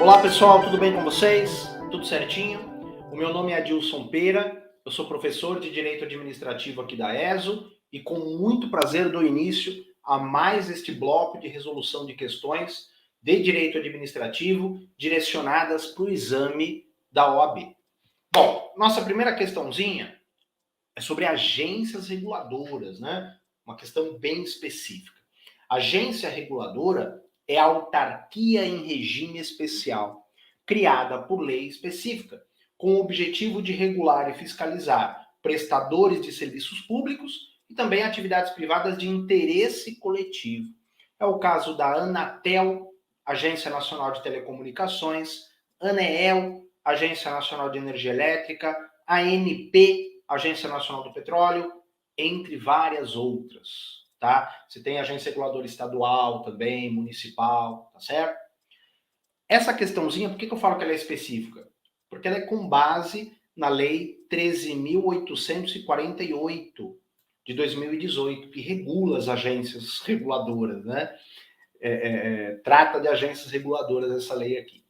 Olá pessoal, tudo bem com vocês? Tudo certinho? O meu nome é Adilson Pera, eu sou professor de Direito Administrativo aqui da ESO e com muito prazer dou início a mais este bloco de resolução de questões de Direito Administrativo direcionadas para o exame da OAB. Bom, nossa primeira questãozinha é sobre agências reguladoras, né? Uma questão bem específica. Agência reguladora é a autarquia em regime especial, criada por lei específica, com o objetivo de regular e fiscalizar prestadores de serviços públicos e também atividades privadas de interesse coletivo. É o caso da Anatel, Agência Nacional de Telecomunicações, ANEEL, Agência Nacional de Energia Elétrica, ANP, Agência Nacional do Petróleo, entre várias outras. Tá? Você tem agência reguladora estadual também, municipal, tá certo? Essa questãozinha, por que eu falo que ela é específica? Porque ela é com base na Lei 13.848 de 2018, que regula as agências reguladoras, né? Trata de agências reguladoras essa lei aqui.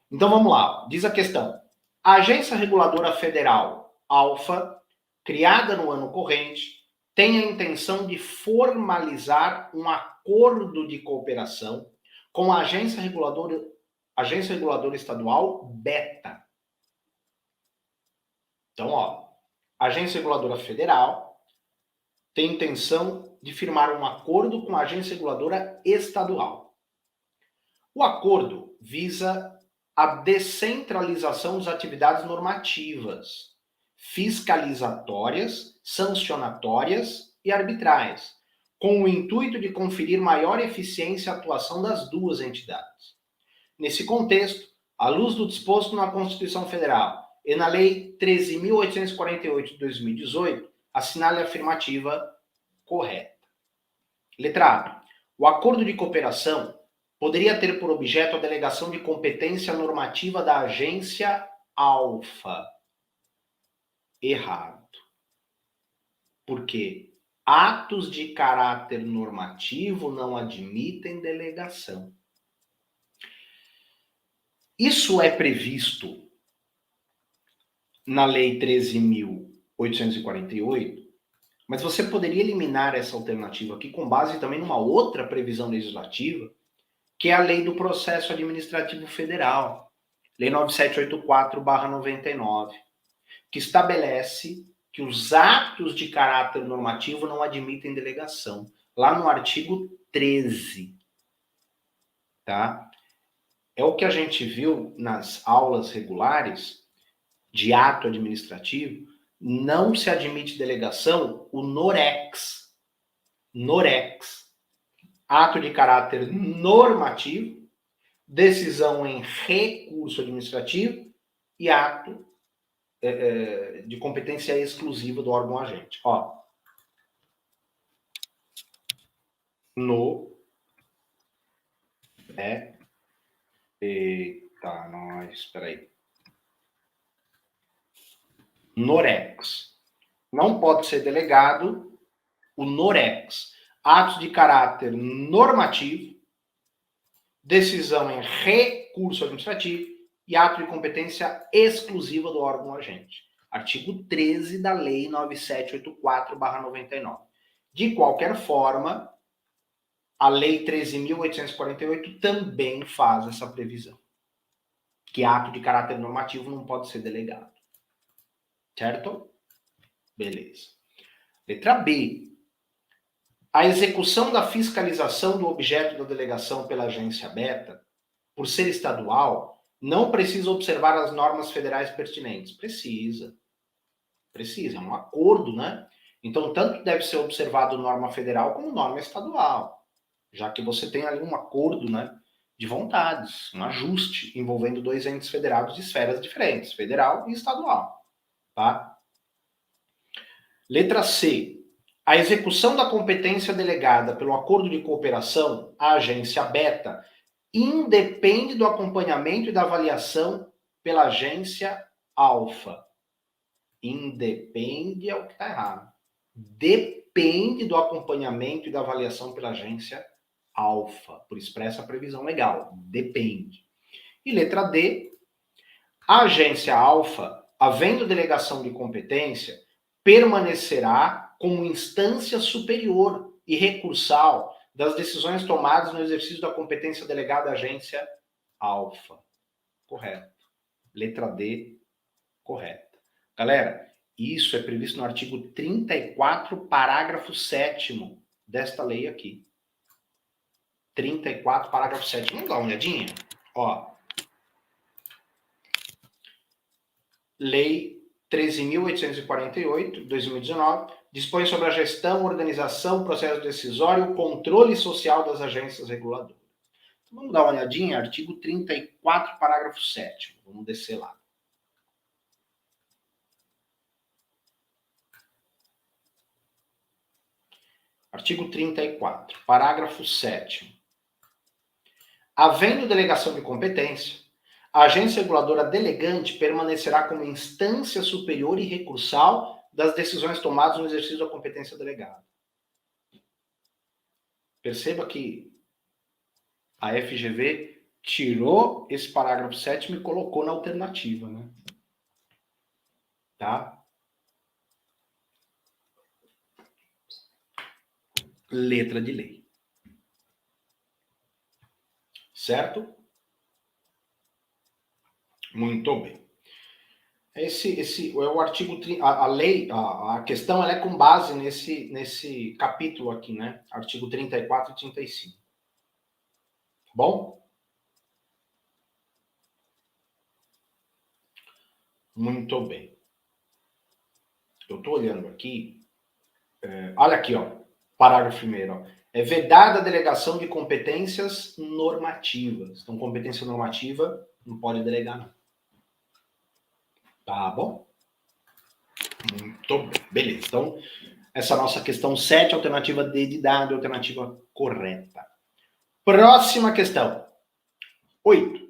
Então vamos lá, diz a questão. A Agência Reguladora Federal, ALFA, criada no ano corrente, tem a intenção de formalizar um acordo de cooperação com a Agência Reguladora Estadual, BETA. Então, ó, a Agência Reguladora Federal tem intenção de firmar um acordo com a Agência Reguladora Estadual. O acordo visa a descentralização das atividades normativas, fiscalizatórias, sancionatórias e arbitrais, com o intuito de conferir maior eficiência à atuação das duas entidades. Nesse contexto, à luz do disposto na Constituição Federal e na Lei 13.848 de 2018, assinale a afirmativa correta. Letra A. O acordo de cooperação poderia ter por objeto a delegação de competência normativa da agência ALFA. Errado. Por quê? Atos de caráter normativo não admitem delegação. Isso é previsto na Lei 13.848, mas você poderia eliminar essa alternativa aqui com base também numa outra previsão legislativa, que é a Lei do Processo Administrativo Federal, Lei 9784/99, que estabelece que os atos de caráter normativo não admitem delegação, lá no artigo 13. Tá? É o que a gente viu nas aulas regulares de ato administrativo, não se admite delegação, o NOREX. NOREX. Ato de caráter normativo, decisão em recurso administrativo e ato de competência exclusiva do órgão agente. Ó, eita, nós, espera aí. NOREX. Não pode ser delegado o NOREX. Atos de caráter normativo, decisão em recurso administrativo e ato de competência exclusiva do órgão agente. Artigo 13 da Lei 9784/99. De qualquer forma, a Lei 13.848 também faz essa previsão, que ato de caráter normativo não pode ser delegado. Certo? Beleza. Letra B. A execução da fiscalização do objeto da delegação pela agência BETA, por ser estadual, não precisa observar as normas federais pertinentes. Precisa. Precisa, é um acordo, né? Então, tanto deve ser observado norma federal como norma estadual, já que você tem ali um acordo, né, de vontades, um ajuste envolvendo dois entes federados de esferas diferentes, federal e estadual. Tá? Letra C. A execução da competência delegada pelo acordo de cooperação à agência BETA independe do acompanhamento e da avaliação pela agência ALFA. Independe é o que está errado. Depende do acompanhamento e da avaliação pela agência ALFA, por expressa previsão legal. Depende. E letra D, a agência alfa, havendo delegação de competência, permanecerá como instância superior e recursal das decisões tomadas no exercício da competência delegada à agência alfa. Correto. Letra D, correta. Galera, isso é previsto no artigo 34, parágrafo 7º desta lei aqui. 34, parágrafo 7º. Vamos dar uma olhadinha? Ó. Lei 13.848, 2019, dispõe sobre a gestão, organização, processo decisório, controle social das agências reguladoras. Então, vamos dar uma olhadinha, artigo 34, parágrafo 7º. Vamos descer lá. Artigo 34, parágrafo 7º. Havendo delegação de competência, a agência reguladora delegante permanecerá como instância superior e recursal das decisões tomadas no exercício da competência delegada. Perceba que a FGV tirou esse parágrafo 7º e colocou na alternativa, né? Tá? Letra de lei. Certo? Muito bem. Esse é o artigo, a lei, a questão ela é com base nesse capítulo aqui, né? Artigo 34 e 35. Bom? Muito bem. Eu estou olhando aqui. Olha aqui, ó. Parágrafo 1º. Ó. É vedada a delegação de competências normativas. Então, competência normativa não pode delegar, não. Tá bom? Muito bem. Beleza. Então, essa nossa questão 7, alternativa D de dado, alternativa correta. Próxima questão. 8.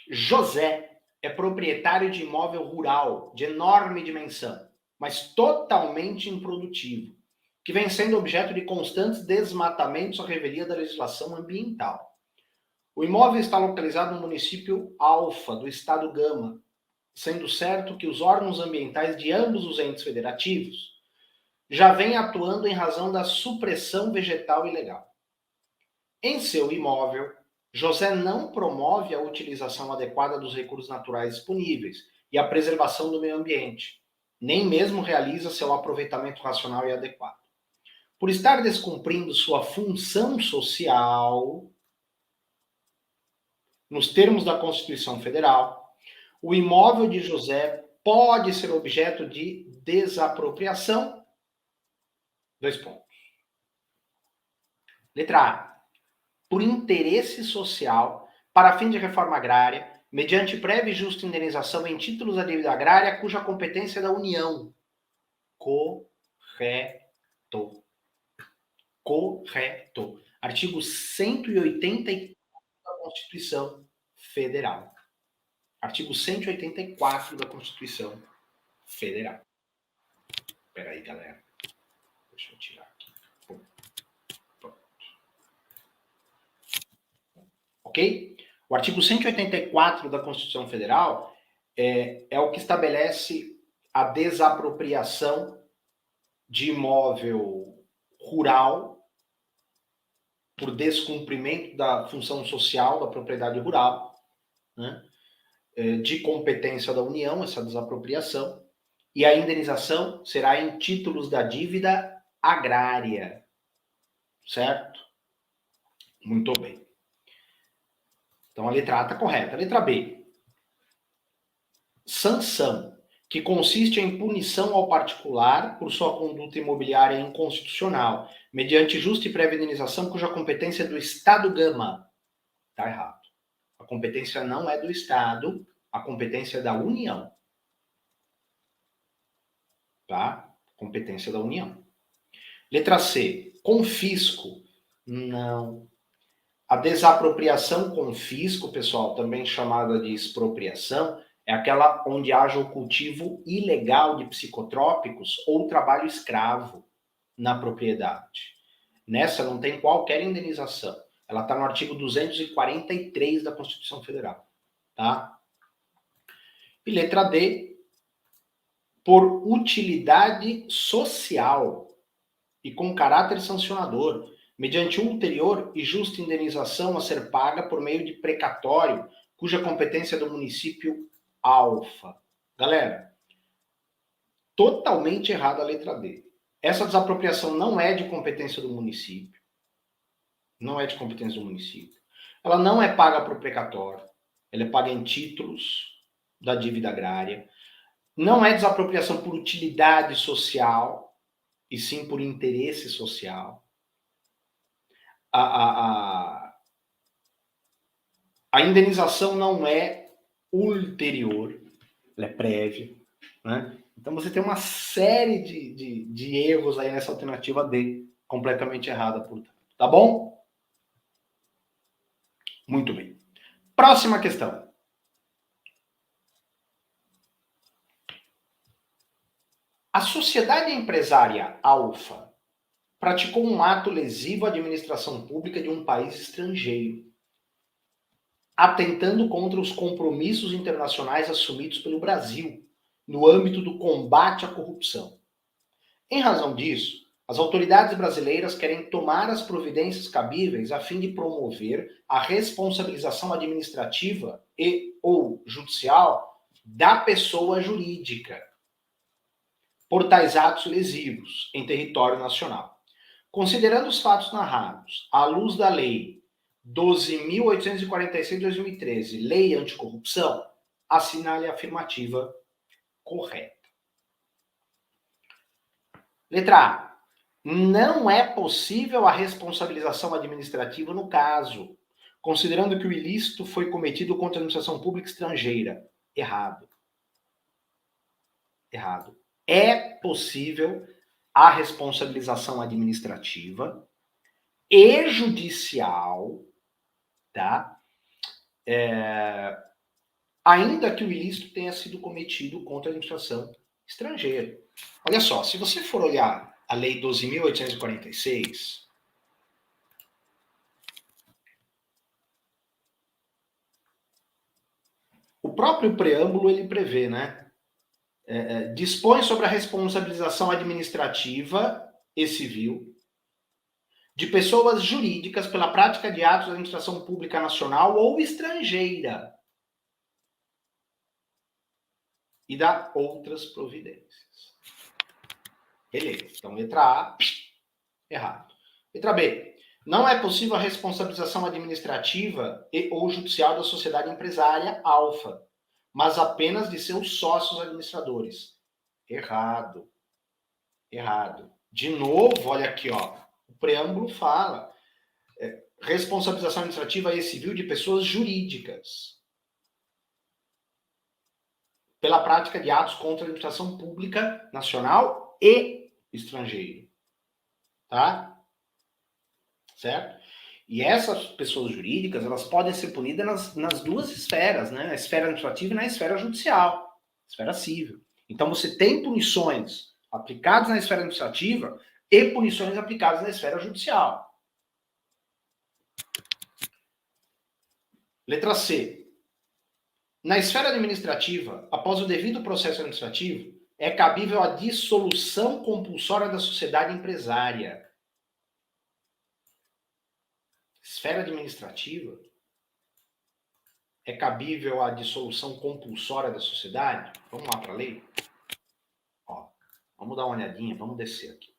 José é proprietário de imóvel rural de enorme dimensão, mas totalmente improdutivo, que vem sendo objeto de constantes desmatamentos à revelia da legislação ambiental. O imóvel está localizado no município Alfa, do estado Gama, sendo certo que os órgãos ambientais de ambos os entes federativos já vêm atuando em razão da supressão vegetal ilegal. Em seu imóvel, José não promove a utilização adequada dos recursos naturais disponíveis e a preservação do meio ambiente, nem mesmo realiza seu aproveitamento racional e adequado. Por estar descumprindo sua função social, nos termos da Constituição Federal, o imóvel de José pode ser objeto de desapropriação. 2 pontos. Letra A. Por interesse social, para fim de reforma agrária, mediante prévia e justa indenização em títulos da dívida agrária, cuja competência é da União. Correto. Correto. Artigo 184 da Constituição Federal. Artigo 184 da Constituição Federal. Espera aí, galera. Deixa eu tirar aqui. Pronto. Ok? O artigo 184 da Constituição Federal é o que estabelece a desapropriação de imóvel rural por descumprimento da função social da propriedade rural, né? De competência da União, essa desapropriação, e a indenização será em títulos da dívida agrária. Certo? Muito bem. Então, a letra A está correta. A letra B. Sanção, que consiste em punição ao particular por sua conduta imobiliária inconstitucional, mediante justa e prévia indenização cuja competência é do Estado Gama. Está errado. A competência não é do Estado, a competência é da União. Tá? Competência da União. Letra C. Confisco. Não. A desapropriação com fisco, pessoal, também chamada de expropriação, é aquela onde haja o cultivo ilegal de psicotrópicos ou trabalho escravo na propriedade. Nessa não tem qualquer indenização. Ela está no artigo 243 da Constituição Federal. tá? E letra D, por utilidade social e com caráter sancionador, mediante ulterior e justa indenização a ser paga por meio de precatório, cuja competência é do município alfa. Galera, totalmente errada a letra D. Essa desapropriação não é de competência do município. Não é de competência do município. Ela não é paga por precatório. Ela é paga em títulos da dívida agrária. Não é desapropriação por utilidade social, e sim por interesse social. A indenização não é ulterior, ela é prévia, né? Então você tem uma série de erros aí nessa alternativa D, completamente errada, portanto. Tá bom? Muito bem. Próxima questão. A sociedade empresária Alfa praticou um ato lesivo à administração pública de um país estrangeiro, atentando contra os compromissos internacionais assumidos pelo Brasil no âmbito do combate à corrupção. Em razão disso, as autoridades brasileiras querem tomar as providências cabíveis a fim de promover a responsabilização administrativa e ou judicial da pessoa jurídica por tais atos lesivos em território nacional. Considerando os fatos narrados à luz da Lei 12.846 de 2013, Lei Anticorrupção, assinale a afirmativa correta. Letra A. Não é possível a responsabilização administrativa no caso, considerando que o ilícito foi cometido contra a administração pública estrangeira. Errado. Errado. É possível a responsabilização administrativa e judicial, tá? Ainda que o ilícito tenha sido cometido contra a administração estrangeira. Olha só, se você for olhar a Lei 12.846, o próprio preâmbulo ele prevê, né? Dispõe sobre a responsabilização administrativa e civil de pessoas jurídicas pela prática de atos da administração pública nacional ou estrangeira e dá outras providências. Beleza. Então, letra A, errado. Letra B. Não é possível a responsabilização administrativa e ou judicial da sociedade empresária Alfa, mas apenas de seus sócios administradores. Errado. Errado. De novo, olha aqui, ó. O preâmbulo fala responsabilização administrativa e civil de pessoas jurídicas pela prática de atos contra a administração pública nacional e estrangeira. Tá? Certo? E essas pessoas jurídicas, elas podem ser punidas nas duas esferas, né? Na esfera administrativa e na esfera judicial, esfera civil. Então você tem punições aplicadas na esfera administrativa e punições aplicadas na esfera judicial. Letra C. Na esfera administrativa, após o devido processo administrativo, é cabível a dissolução compulsória da sociedade empresária. Esfera administrativa, é cabível a dissolução compulsória da sociedade? Vamos lá para a lei? Ó, vamos dar uma olhadinha, vamos descer aqui.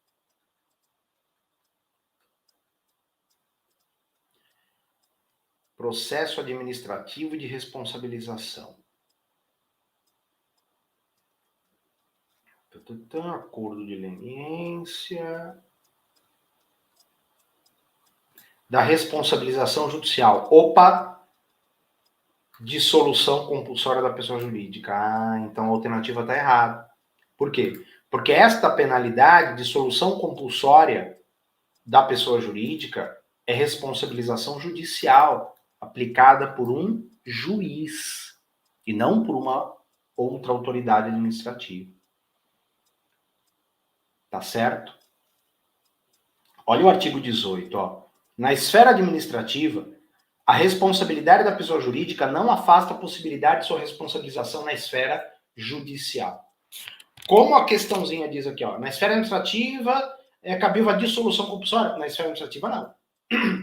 Processo administrativo de responsabilização. Acordo de leniência. Da responsabilização judicial. Opa! Dissolução compulsória da pessoa jurídica. Ah, então a alternativa está errada. Por quê? Porque esta penalidade, dissolução compulsória da pessoa jurídica, é responsabilização judicial, aplicada por um juiz, e não por uma outra autoridade administrativa. Tá certo? Olha o artigo 18, ó. Na esfera administrativa, A responsabilidade da pessoa jurídica não afasta a possibilidade de sua responsabilização na esfera judicial. Como a questãozinha diz aqui, ó, na esfera administrativa é cabível a dissolução compulsória, na esfera administrativa não,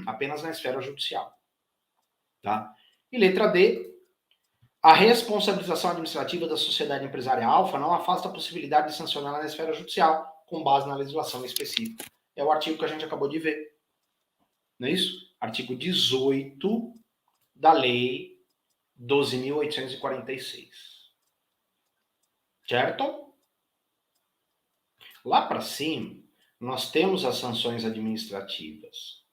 apenas na esfera judicial. Tá? E letra D, a responsabilização administrativa da sociedade empresária alfa não afasta a possibilidade de sancionar na esfera judicial, com base na legislação específica. É o artigo que a gente acabou de ver. Não é isso? Artigo 18 da Lei 12.846. Certo? Lá para cima, nós temos as sanções administrativas.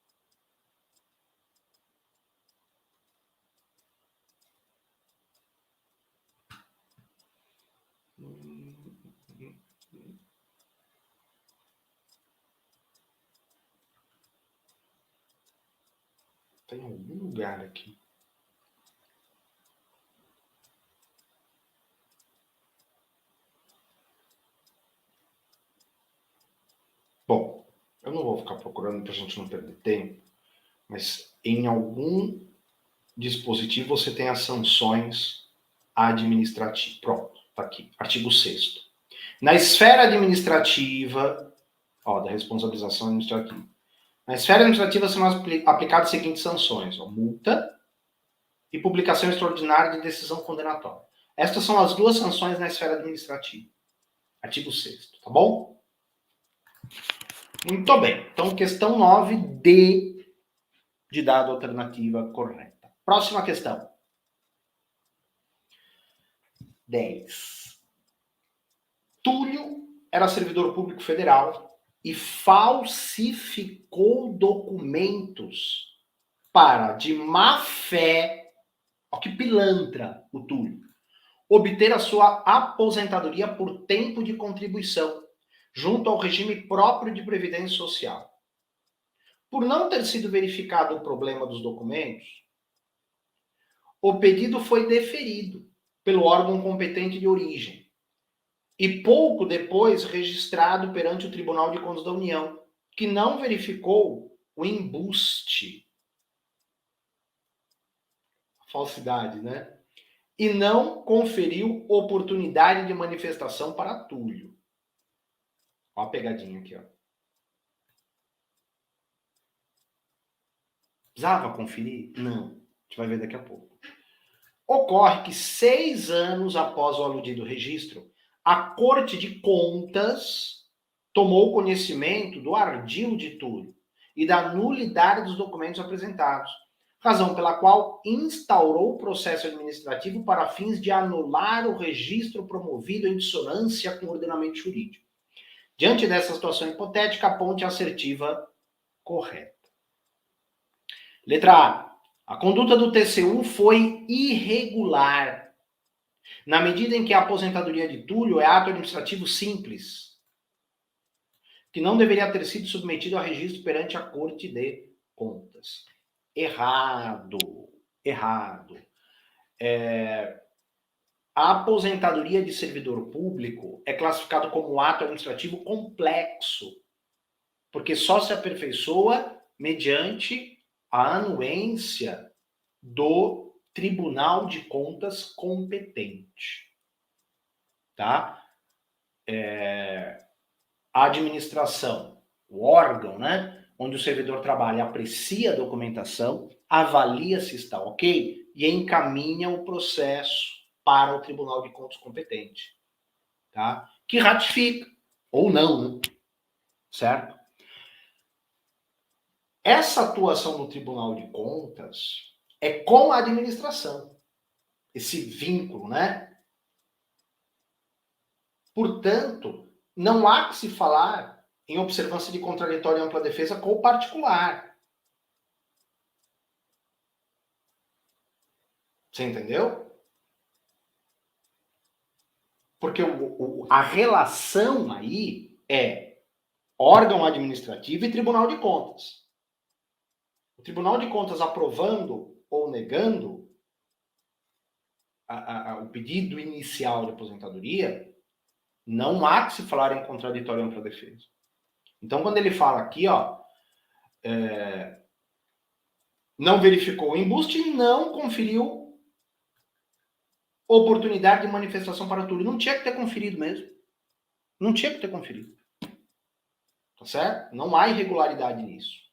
Tem algum lugar aqui. Bom, eu não vou ficar procurando para a gente não perder tempo, mas em algum dispositivo você tem as sanções administrativas. Pronto, tá aqui. Artigo 6º. Na esfera administrativa, ó, da responsabilização administrativa. Na esfera administrativa são aplicadas as seguintes sanções: ó, multa e publicação extraordinária de decisão condenatória. Estas são as duas sanções na esfera administrativa. Artigo 6º, tá bom? Muito bem. Então, questão 9D de dado alternativa correta. Próxima questão. 10. Túlio era servidor público federal e falsificou documentos para, de má fé, ó que pilantra o Túlio, obter a sua aposentadoria por tempo de contribuição, junto ao regime próprio de previdência social. Por não ter sido verificado o problema dos documentos, o pedido foi deferido pelo órgão competente de origem e pouco depois registrado perante o Tribunal de Contas da União, que não verificou o embuste, falsidade, né? E não conferiu oportunidade de manifestação para Túlio. Ó a pegadinha aqui, ó. Precisava conferir? Não. A gente vai ver daqui a pouco. Ocorre que 6 anos após o aludido registro, a Corte de Contas tomou conhecimento do ardil de Túlio e da nulidade dos documentos apresentados, razão pela qual instaurou o processo administrativo para fins de anular o registro promovido em dissonância com o ordenamento jurídico. Diante dessa situação hipotética, aponte a assertiva correta. Letra A. A conduta do TCU foi irregular, na medida em que a aposentadoria de Túlio é ato administrativo simples, que não deveria ter sido submetido a registro perante a Corte de Contas. Errado. A aposentadoria de servidor público é classificado como ato administrativo complexo, porque só se aperfeiçoa mediante a anuência do Tribunal de Contas competente. Tá? A administração, o órgão, né, onde o servidor trabalha, aprecia a documentação, avalia se está ok e encaminha o processo para o Tribunal de Contas competente, tá? Que ratifica, ou não, né? Certo? Essa atuação do Tribunal de Contas é com a administração, esse vínculo, né? Portanto, não há que se falar em observância de contraditório e ampla defesa com o particular. Você entendeu? Porque a relação aí é órgão administrativo e Tribunal de Contas. O Tribunal de Contas aprovando ou negando o pedido inicial de aposentadoria, não há que se falar em contraditório e ampla defesa. Então, quando ele fala aqui, ó, não verificou o embuste e não conferiu oportunidade de manifestação para tudo. Não tinha que ter conferido mesmo. Não tinha que ter conferido. Tá certo? Não há irregularidade nisso.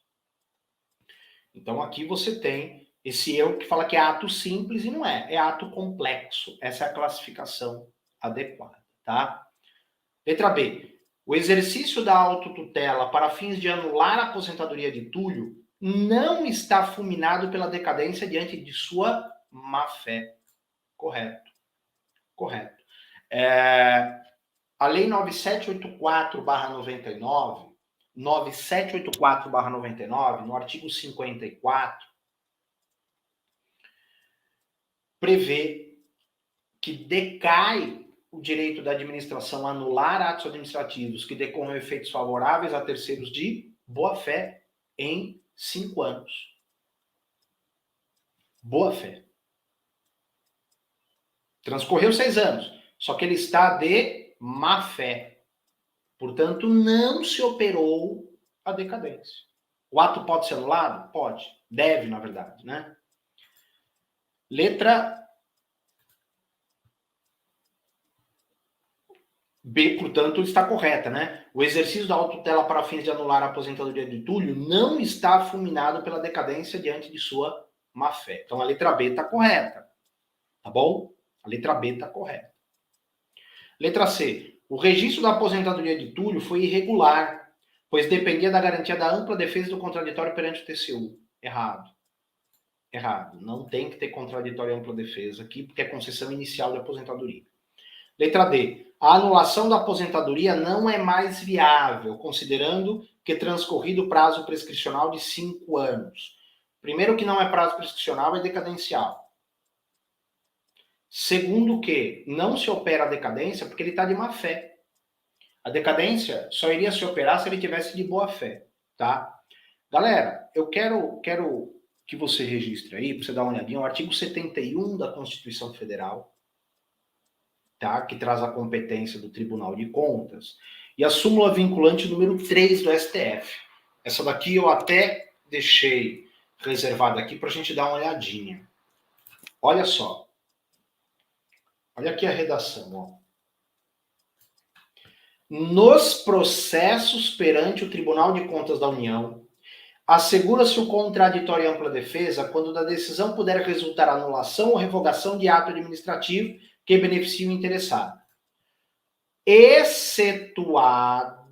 Então aqui você tem esse erro que fala que é ato simples e não é. É ato complexo. Essa é a classificação adequada, tá? Letra B. O exercício da autotutela para fins de anular a aposentadoria de Túlio não está fulminado pela decadência diante de sua má-fé. Correto. Correto. A Lei 9784/99, 9784/99, no artigo 54, prevê que decai o direito da administração a anular atos administrativos que decorram efeitos favoráveis a terceiros de boa-fé em 5 anos. Boa-fé. Transcorreu 6 anos, só que ele está de má-fé. Portanto, não se operou a decadência. O ato pode ser anulado? Pode. Deve, na verdade, né? Letra B, portanto, está correta, né? O exercício da autotutela para fins de anular a aposentadoria de Túlio não está fulminado pela decadência diante de sua má-fé. Então, a letra B está correta. Tá bom? A letra B está correta. Letra C. O registro da aposentadoria de Túlio foi irregular, pois dependia da garantia da ampla defesa do contraditório perante o TCU. Errado. Errado. Não tem que ter contraditório e ampla defesa aqui, porque é concessão inicial de aposentadoria. Letra D. A anulação da aposentadoria não é mais viável, considerando que transcorrido o prazo prescricional de 5 anos. Primeiro que não é prazo prescricional, é decadencial. Segundo que não se opera a decadência porque ele está de má fé. A decadência só iria se operar se ele tivesse de boa fé, tá? Galera, eu quero que você registre aí, para você dar uma olhadinha, o artigo 71 da Constituição Federal, tá? Que traz a competência do Tribunal de Contas, e a súmula vinculante número 3 do STF. Essa daqui eu até deixei reservada aqui para a gente dar uma olhadinha. Olha só. Olha aqui a redação, ó. Nos processos perante o Tribunal de Contas da União, assegura-se o contraditório e ampla defesa quando da decisão puder resultar anulação ou revogação de ato administrativo que beneficie o interessado, excetuada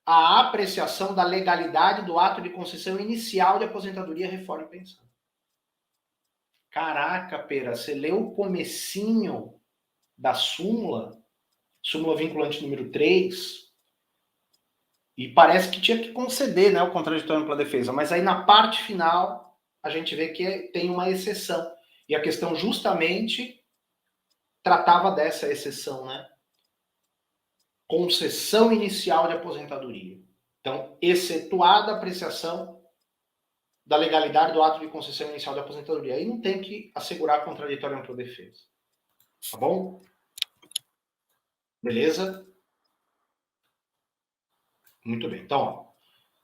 a apreciação da legalidade do ato de concessão inicial de aposentadoria, reforma e pensão. Caraca, pera, você leu o comecinho da súmula vinculante número 3, e parece que tinha que conceder, né, o contraditório e ampla defesa, mas aí na parte final a gente vê que tem uma exceção, e a questão justamente tratava dessa exceção, né? Concessão inicial de aposentadoria. Então, excetuada a apreciação da legalidade do ato de concessão inicial de aposentadoria. Aí não tem que assegurar contraditório e ampla defesa. Tá bom? Beleza? Muito bem. Então, ó,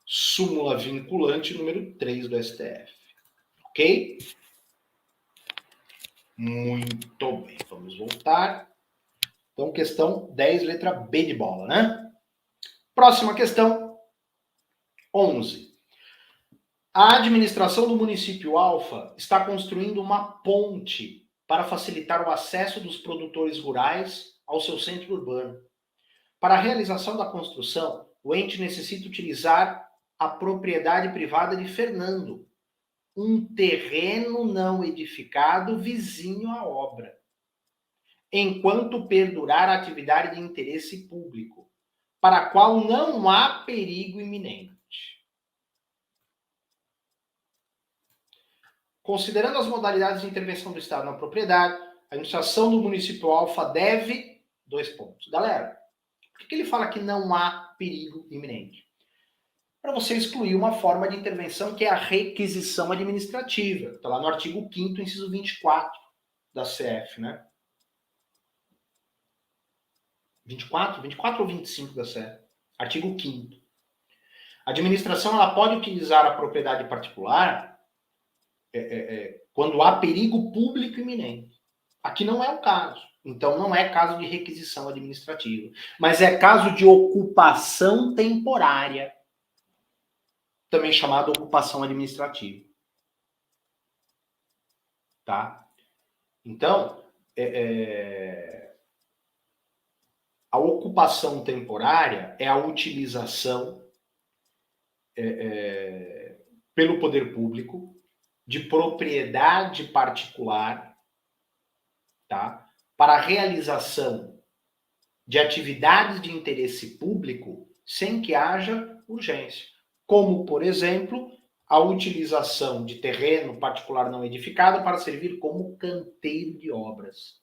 súmula vinculante número 3 do STF. Ok? Muito bem. Vamos voltar. Então, questão 10, letra B de bola, né? Próxima questão, 11. A administração do município Alfa está construindo uma ponte para facilitar o acesso dos produtores rurais ao seu centro urbano. Para a realização da construção, o ente necessita utilizar a propriedade privada de Fernando, um terreno não edificado vizinho à obra, enquanto perdurar a atividade de interesse público, para a qual não há perigo iminente. Considerando as modalidades de intervenção do Estado na propriedade, a administração do município Alfa deve... 2 pontos. Galera, por que ele fala que não há perigo iminente? Para você excluir uma forma de intervenção que é a requisição administrativa. Está lá no artigo 5º, inciso 24 da CF, né? 24 ou 25 da CF. Artigo 5º. A administração ela pode utilizar a propriedade particular quando há perigo público iminente. Aqui não é o caso. Então, não é caso de requisição administrativa, mas é caso de ocupação temporária, também chamada ocupação administrativa. Tá? Então, a ocupação temporária é a utilização pelo poder público de propriedade particular, tá? Para a realização de atividades de interesse público sem que haja urgência. Como, por exemplo, a utilização de terreno particular não edificado para servir como canteiro de obras.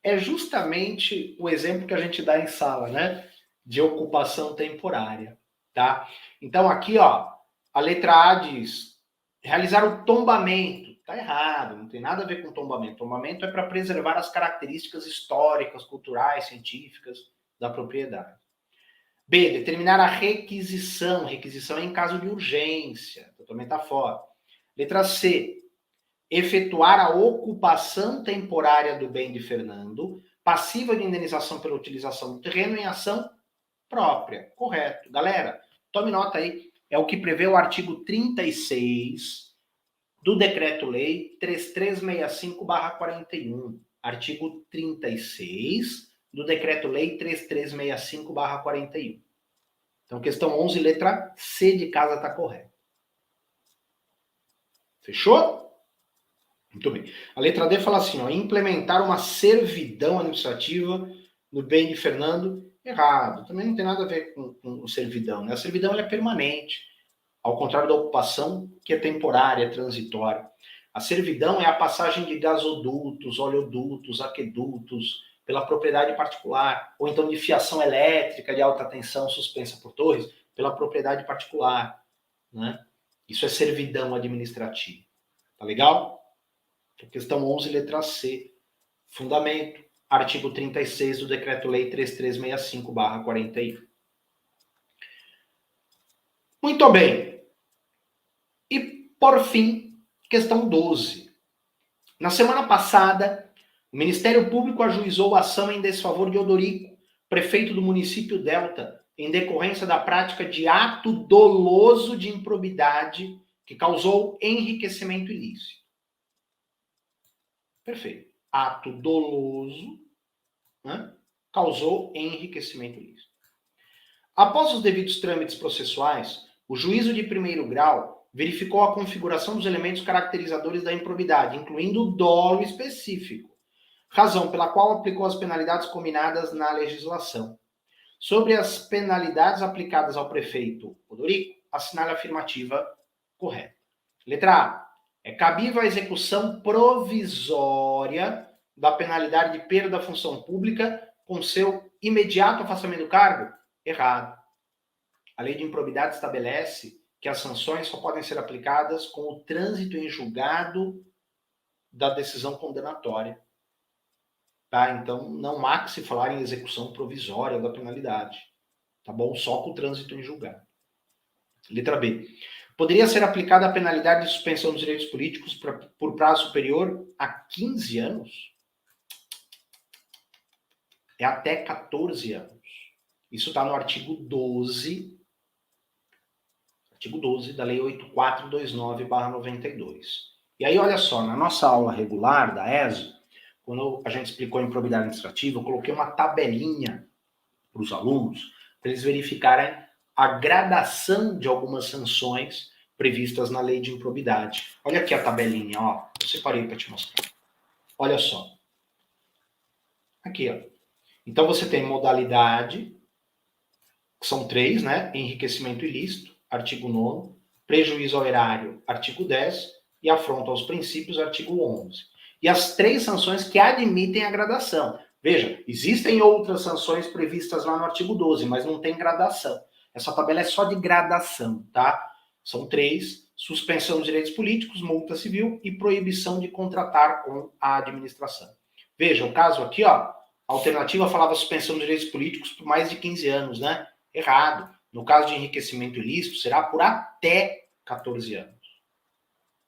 É justamente o exemplo que a gente dá em sala, né? De ocupação temporária, tá? Então aqui, ó, a letra A diz realizar o tombamento. Tá errado, não tem nada a ver com tombamento. Tombamento é para preservar as características históricas, culturais, científicas da propriedade. B, determinar a requisição. Requisição é em caso de urgência. Também tá fora. Letra C, efetuar a ocupação temporária do bem de Fernando, passiva de indenização pela utilização do terreno em ação própria. Correto. Galera, tome nota aí. É o que prevê o artigo 36 do Decreto-Lei 3365/41. Artigo 36 do Decreto-Lei 3365/41. Então, questão 11, letra C de casa está correta. Fechou? Muito bem. A letra D fala assim, ó, implementar uma servidão administrativa no bem de Fernando. Errado. Também não tem nada a ver com servidão, né? A servidão ela é permanente. Ao contrário da ocupação, que é temporária, é transitória. A servidão é a passagem de gasodutos, oleodutos, aquedutos, pela propriedade particular, ou então de fiação elétrica de alta tensão suspensa por torres, pela propriedade particular. Né? Isso é servidão administrativa. Tá legal? Questão 11, letra C. Fundamento, artigo 36 do Decreto-Lei 3365/41. Muito bem. E, por fim, questão 12. Na semana passada, o Ministério Público ajuizou a ação em desfavor de Odorico, prefeito do município Delta, em decorrência da prática de ato doloso de improbidade que causou enriquecimento ilícito. Perfeito. Ato doloso, né, causou enriquecimento ilícito. Após os devidos trâmites processuais, o juízo de primeiro grau verificou a configuração dos elementos caracterizadores da improbidade, incluindo o dolo específico, razão pela qual aplicou as penalidades combinadas na legislação. Sobre as penalidades aplicadas ao prefeito Odorico, assinale a afirmativa correta. Letra A. É cabível a execução provisória da penalidade de perda da função pública com seu imediato afastamento do cargo? Errado. A lei de improbidade estabelece que as sanções só podem ser aplicadas com o trânsito em julgado da decisão condenatória. Tá? Então, não há que se falar em execução provisória da penalidade. Tá bom? Só com o trânsito em julgado. Letra B. Poderia ser aplicada a penalidade de suspensão dos direitos políticos por prazo superior a 15 anos? É até 14 anos. Isso está no artigo 12 da Lei 8429/92. E aí, olha só, na nossa aula regular da ESO, quando a gente explicou a improbidade administrativa, eu coloquei uma tabelinha para os alunos, para eles verificarem a gradação de algumas sanções previstas na lei de improbidade. Olha aqui a tabelinha, ó. Eu separei para te mostrar. Olha só. Aqui, ó. Então você tem modalidade, que são 3, né? Enriquecimento ilícito, artigo 9º, prejuízo ao erário, artigo 10, e afronta aos princípios, artigo 11. E as 3 sanções que admitem a gradação. Veja, existem outras sanções previstas lá no artigo 12, mas não tem gradação. Essa tabela é só de gradação, tá? São 3, suspensão dos direitos políticos, multa civil e proibição de contratar com a administração. Veja, o caso aqui, ó, a alternativa falava suspensão dos direitos políticos por mais de 15 anos, né? Errado. No caso de enriquecimento ilícito, será por até 14 anos.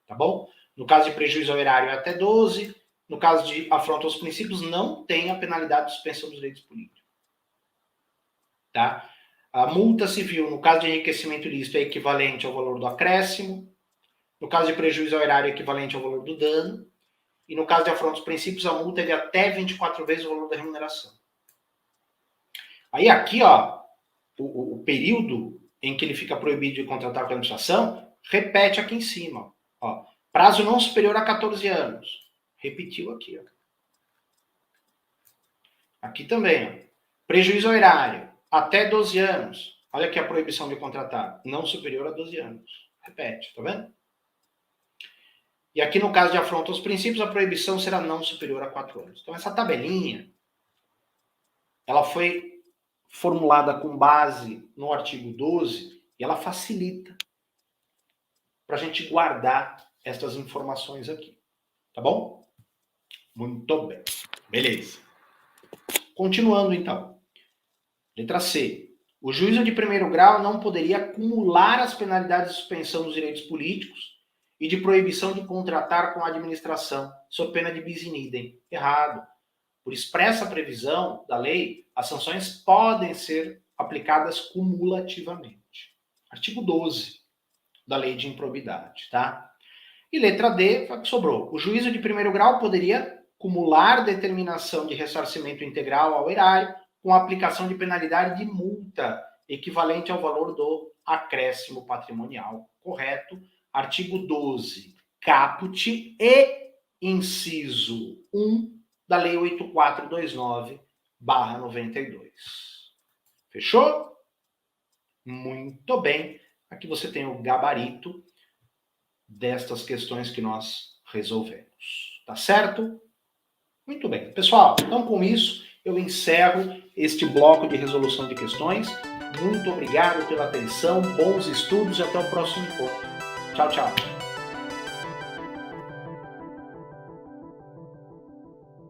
Tá bom? No caso de prejuízo ao erário, é até 12. No caso de afronta aos princípios, não tem a penalidade de suspensão dos direitos políticos. Tá? A multa civil, no caso de enriquecimento ilícito, é equivalente ao valor do acréscimo. No caso de prejuízo ao erário, é equivalente ao valor do dano. E no caso de afronta aos princípios, a multa é de até 24 vezes o valor da remuneração. Aí aqui, ó, o período em que ele fica proibido de contratar com a administração, repete aqui em cima. Ó, prazo não superior a 14 anos. Repetiu aqui. Ó. Aqui também. Ó. Prejuízo ao erário, até 12 anos. Olha aqui a proibição de contratar. Não superior a 12 anos. Repete, tá vendo? E aqui no caso de afronta aos princípios, a proibição será não superior a 4 anos. Então essa tabelinha, ela foi formulada com base no artigo 12 e ela facilita para a gente guardar essas informações aqui. Tá bom? Muito bem. Beleza. Continuando, então. Letra C. O juízo de primeiro grau não poderia acumular as penalidades de suspensão dos direitos políticos e de proibição de contratar com a administração, sob pena de bis in idem. Errado. Por expressa previsão da lei, as sanções podem ser aplicadas cumulativamente. Artigo 12 da lei de improbidade, tá? E letra D, foi o que sobrou. O juízo de primeiro grau poderia cumular determinação de ressarcimento integral ao erário com a aplicação de penalidade de multa equivalente ao valor do acréscimo patrimonial. Correto? Artigo 12, caput e inciso 1 da Lei 8429/92. Fechou? Muito bem. Aqui você tem o gabarito destas questões que nós resolvemos. Tá certo? Muito bem. Pessoal, então com isso eu encerro este bloco de resolução de questões. Muito obrigado pela atenção, bons estudos e até o próximo encontro. Tchau, tchau.